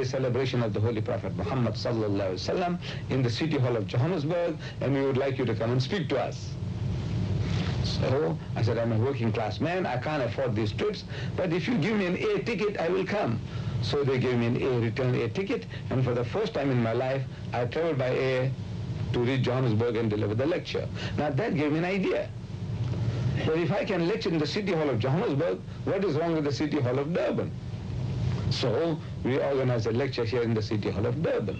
celebration of the Holy Prophet Muhammad sallallahu alaihi wasallam in the City Hall of Johannesburg, and we would like you to come and speak to us. So I said, I'm a working class man, I can't afford these trips, but if you give me an air ticket, I will come. So they gave me an return air ticket, and for the first time in my life, I traveled by air to reach Johannesburg and deliver the lecture. Now that gave me an idea. But if I can lecture in the City Hall of Johannesburg, what is wrong with the City Hall of Durban? So we organized a lecture here in the City Hall of Durban.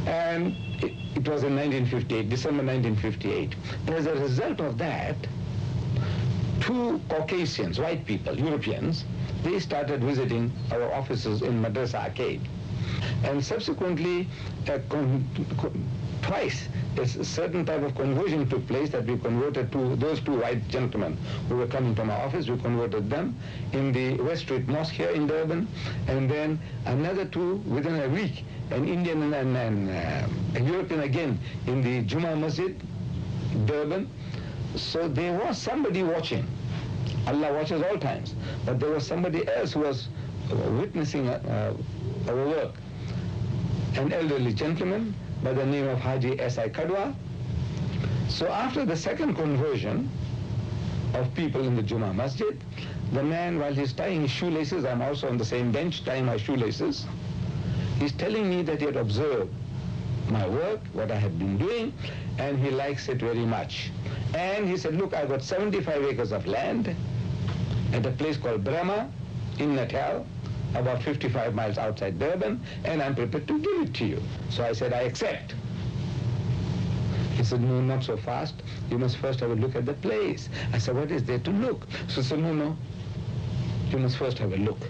And it was in 1958, December 1958. As a result of that, two Caucasians, white people, Europeans, they started visiting our offices in Madrasa Arcade. And subsequently, twice, a certain type of conversion took place that we converted to those two white gentlemen who were coming to my office. We converted them in the West Street Mosque here in Durban, and then another two within a week, an Indian and a European again in the Juma Masjid, Durban. So there was somebody watching. Allah watches all times, but there was somebody else who was witnessing our work. An elderly gentleman by the name of Haji S.I. Kadwa. So after the second conversion of people in the Juma Masjid, the man, while he's tying his shoelaces, I'm also on the same bench tying my shoelaces, he's telling me that he had observed my work, what I had been doing, and he likes it very much. And he said, look, I've got 75 acres of land at a place called Brahma in Natal, about 55 miles outside Durban, and I'm prepared to give it to you. So I said, I accept. He said, no, not so fast. You must first have a look at the place. I said, what is there to look? So he said, no, you must first have a look.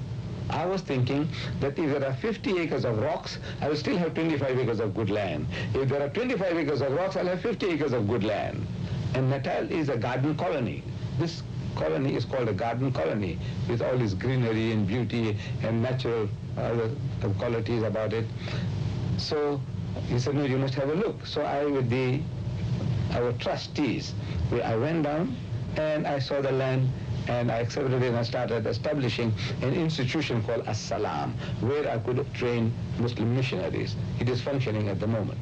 I was thinking that if there are 50 acres of rocks, I will still have 25 acres of good land. If there are 25 acres of rocks, I'll have 50 acres of good land. And Natal is a garden colony. This colony is called a garden colony with all its greenery and beauty and natural qualities about it. So he said, no, you must have a look. So I, with our trustees, I went down and I saw the land, and I accepted it, and I started establishing an institution called As-Salam, where I could train Muslim missionaries. It is functioning at the moment.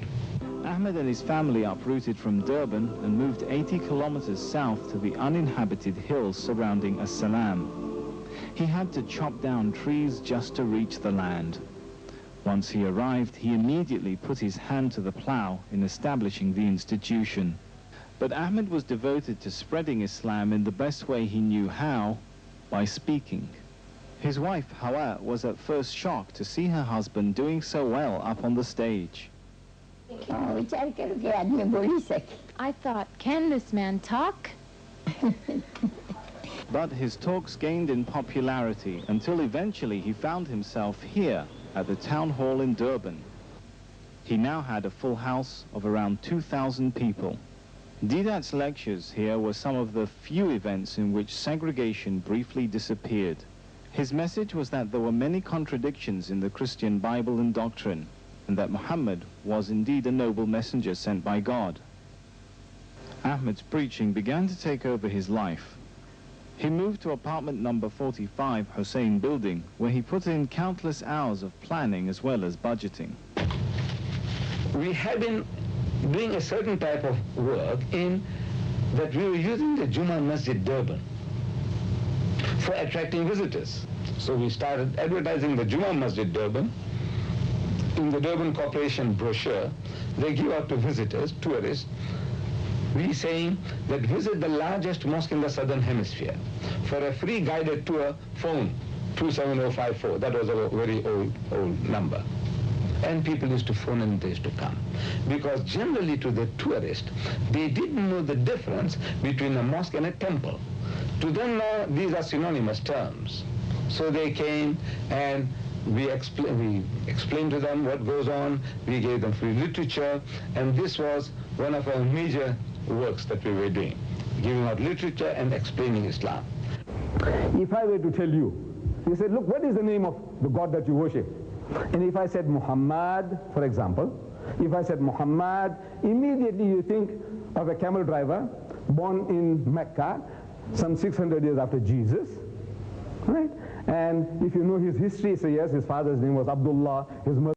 Ahmed and his family uprooted from Durban and moved 80 kilometers south to the uninhabited hills surrounding As-Salam. He had to chop down trees just to reach the land. Once he arrived, he immediately put his hand to the plow in establishing the institution. But Ahmed was devoted to spreading Islam in the best way he knew how, by speaking. His wife, Hawa, was at first shocked to see her husband doing so well up on the stage. I thought, can this man talk? But his talks gained in popularity until eventually he found himself here at the town hall in Durban. He now had a full house of around 2,000 people. Deedat's lectures here were some of the few events in which segregation briefly disappeared. His message was that there were many contradictions in the Christian Bible and doctrine, and that Muhammad was indeed a noble messenger sent by God. Ahmed's preaching began to take over his life. He moved to apartment number 45, Hussein Building, where he put in countless hours of planning as well as budgeting. We have been doing a certain type of work in that we were using the Juma Masjid Durban for attracting visitors. So we started advertising the Juma Masjid Durban. In the Durban Corporation brochure, they give out to visitors, tourists, we saying that visit the largest mosque in the southern hemisphere. For a free guided tour, phone 27054. That was a very old number. And people used to phone and they used to come. Because generally to the tourist, they didn't know the difference between a mosque and a temple. To them now, these are synonymous terms. So they came and we explained to them what goes on. We gave them free literature, and this was one of our major works that we were doing, giving out literature and explaining Islam. If I were to tell you, you said, look, what is the name of the God that you worship? And if I said Muhammad, for example, if I said Muhammad, immediately you think of a camel driver born in Mecca, some 600 years after Jesus, right? And if you know his history, so yes, his father's name was Abdullah, his mother